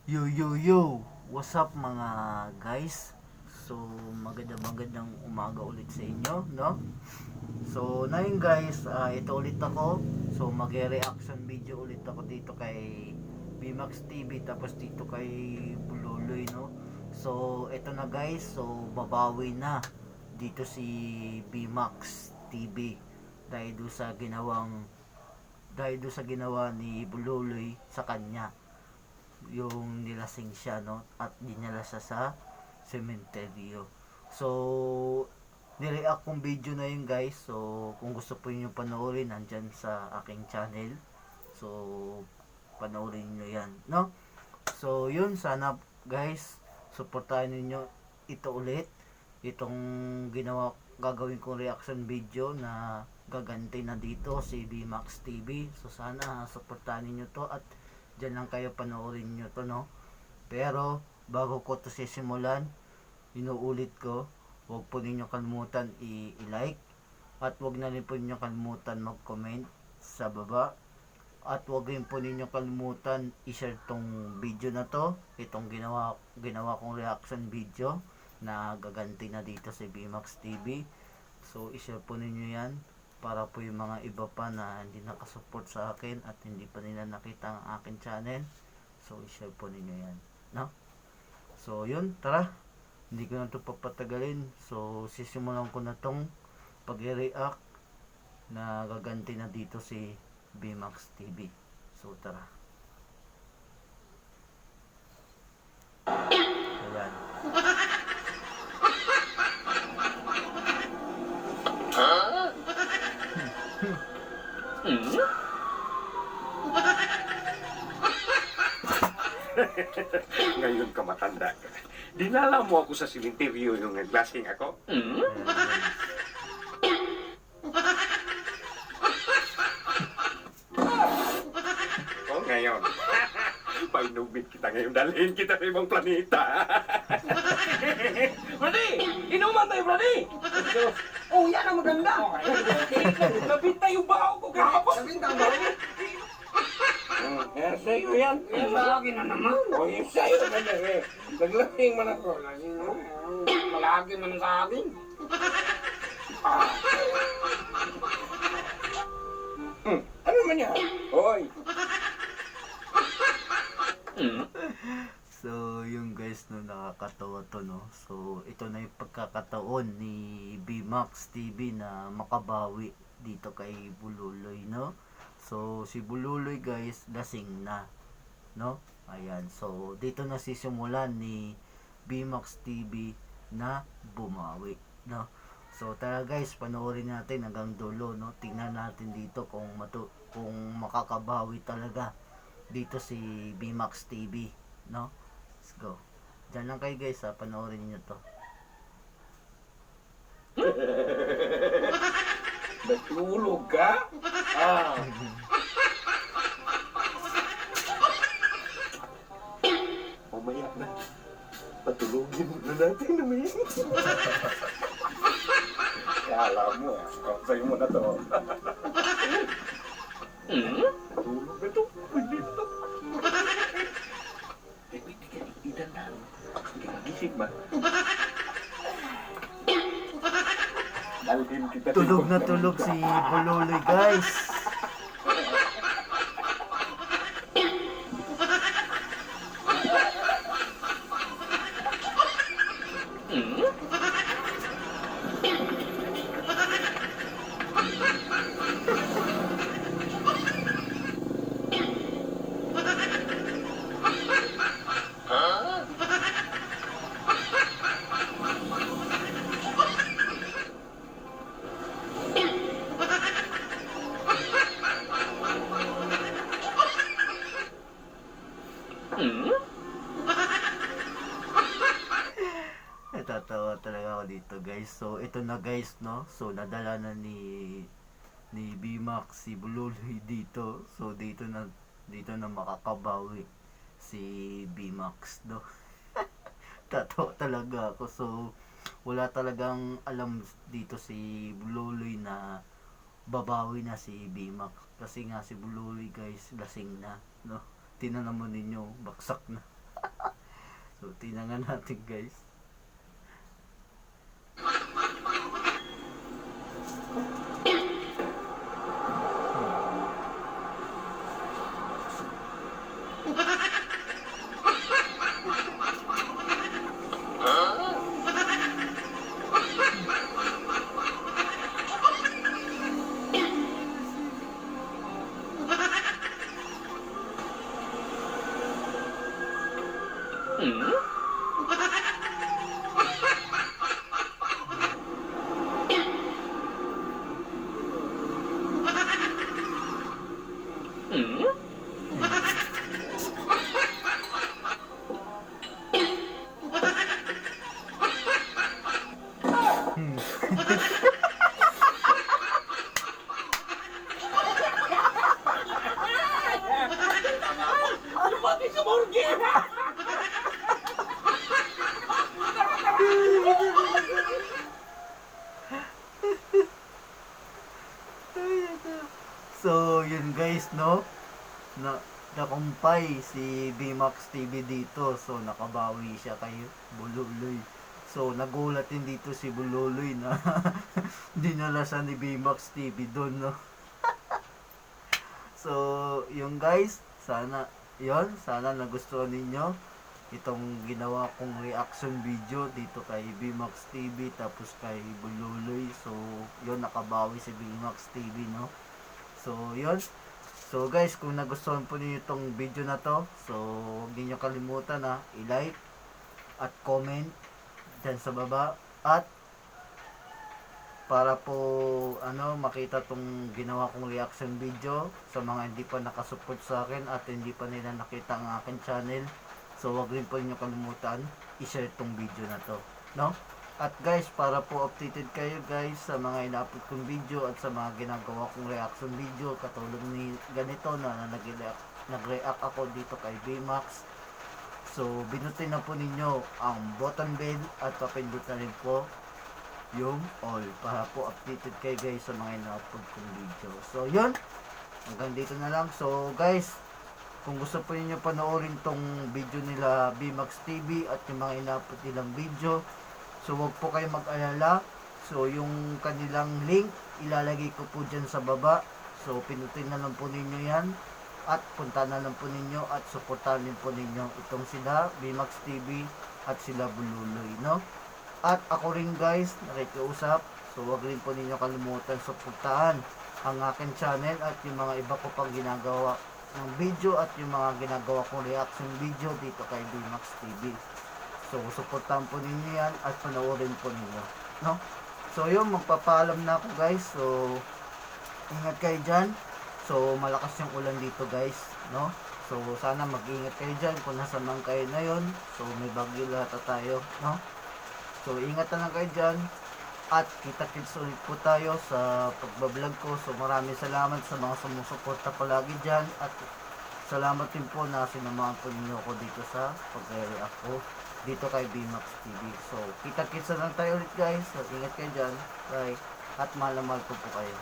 Yo yo yo, what's up mga guys? So magandang umaga ulit sa inyo, no? So ngayon guys, ito ulit ako. So mag-reaction video ulit ako dito kay BMAX TV tapos dito kay Bululoy, no? So ito na guys, so babawi na dito si BMAX TV dahil do sa ginawa ni Bululoy sa kanya, yung nilasing siya, no, at dinala siya sa sementeryo. So nireact kong video na yun guys, so kung gusto po niyo panoorin, nandyan sa aking channel, so panoorin niyo yan, no. So yun, sana guys suportahan niyo ito ulit, itong gagawin kong reaction video na gaganti na dito si BMAX TV. So sana suportahan niyo to at dyan lang kayo panoorin nyo to, no. Pero bago ko to sisimulan, inuulit ko, huwag po ninyo kalimutan i-like at huwag na rin po ninyo kalimutan mag-comment sa baba at huwag rin po ninyo kalimutan i-share tong video na to, itong ginawa kong reaction video na gaganti na dito sa BMAX TV. So i-share po ninyo yan para po yung mga iba pa na hindi nakasupport sa akin at hindi pa nila nakita ang akin channel, so i-share po ninyo yan, no? So yun, tara, hindi ko na ito papatagalin. So sisimulan ko na tong pag-react na gaganti na dito si BMAX TV. So tara. Ayan. Ngayon ka matanda. Dinala mo ako sa simenteryo yung naglasing ako. O ngayon, painubit kita ngayon, dalhin kita sa ibang planeta. Brady! Inuman tayo, Brady! Oh, yan ang maganda! Labit tayo ba ako kahapon? Labit ang ba? Sa'yo yan. Sa akin na naman. O yung sa'yo na eh. Naglasing man ako. Malagi man sa akin. Ano man yan? Hoy! So yung guys, no, nakakatawa to, no. So ito na yung pagkakataon ni BMAX TV na makabawi dito kay Bululoy, no. So si Bululoy guys, lasing na, no. Ayan, so dito na sisimulan ni BMAX TV na bumawi, no. So tara guys, panoorin natin hanggang dulo, no. Tingnan natin dito kung makakabawi talaga dito si BMAX TV, no. Let's go. Diyan lang kayo guys, panoorin niyo to. Natulog ka? Mamaya na. Patulogin muna natin namin. Kala mo sa'yo mo na to. Tulog na to. Pwede to. Idan na. Hindi ka gising ba? Dalhin kita. Tulog na tulog si Bululoy guys. Natatawa talaga ako dito guys. So ito na guys, no. So nadala na ni BMAX si Bululoy dito. So dito na makakabawi si BMAX, no. Tatawa talaga ako. So wala talagang alam dito si Bululoy na babawi na si BMAX. Kasi nga si Bululoy guys, lasing na, no. Tingnan naman ninyo, baksak na. So, tingnan nga natin guys. Lumaki sa morgue! So, yun guys, no? Nakumpay si BMAX TV dito. So, nakabawi siya kay Bululoy. So, nagulat din dito si Bululoy na dinala siya ni BMAX TV doon, no? So, yung guys, sana nagustuhan ninyo itong ginawa kong reaction video dito kay BMAX TV tapos kay Bululoy. So, yun, nakabawi si BMAX TV, no? So, yun. So, guys, kung nagustuhan po niyo itong video na to, so, huwag niyo kalimutan na i-like at comment dyan sa baba. At, para po, makita tong ginawa kong reaction video sa mga hindi pa nakasupport sa akin at hindi pa nila nakita ang aking channel. So, huwag rin po niyo kalimutan i-share itong video na to, no? At guys, para po updated kayo guys sa mga ina-upload kong video at sa mga ginagawa kong reaction video katulad ni ganito na nag-react ako dito kay BMAX. So, binutin na po ninyo ang button bell at papindot na rin po yung all para po updated kayo guys sa mga ina-upload kong video. So, yun. Hanggang dito na lang. So, guys, kung gusto po niyo panoorin tong video nila BMAX TV at yung mga ina-upload nilang video, so wag po kayo mag-alala. So yung kanilang link ilalagay ko po dyan sa baba. So pinutin na lang po ninyo yan at punta na lang po ninyo at suportahan din po ninyo itong sila BMAX TV at sila Bululoy, no? At ako rin guys, nakikiusap. So wag rin po ninyo kalimutan suportahan ang akin channel at yung mga iba ko pang ginagawa ng video at yung mga ginagawa kong reaction video dito kay BMAX TV. So, suportahan po ninyo yan at panoorin po ninyo, no? So, yun, magpapaalam na ako guys. So, ingat kayo dyan. So, malakas yung ulan dito guys, no? So, sana mag-ingat kayo dyan kung nasa man kayo na yun. So, may bagyo lahat tayo, no? So, ingat na lang kayo dyan. At kita-kits ulit po tayo sa pagbablog ko. So, maraming salamat sa mga sumusuporta palagi dyan. At salamat din po na sinamahan po ninyo ako dito sa pag-react ko dito kay BMAX TV. So, kita-kits na lang tayo ulit guys. So, ingat kayo dyan. Bye. At mahal na mahal ko po kayo.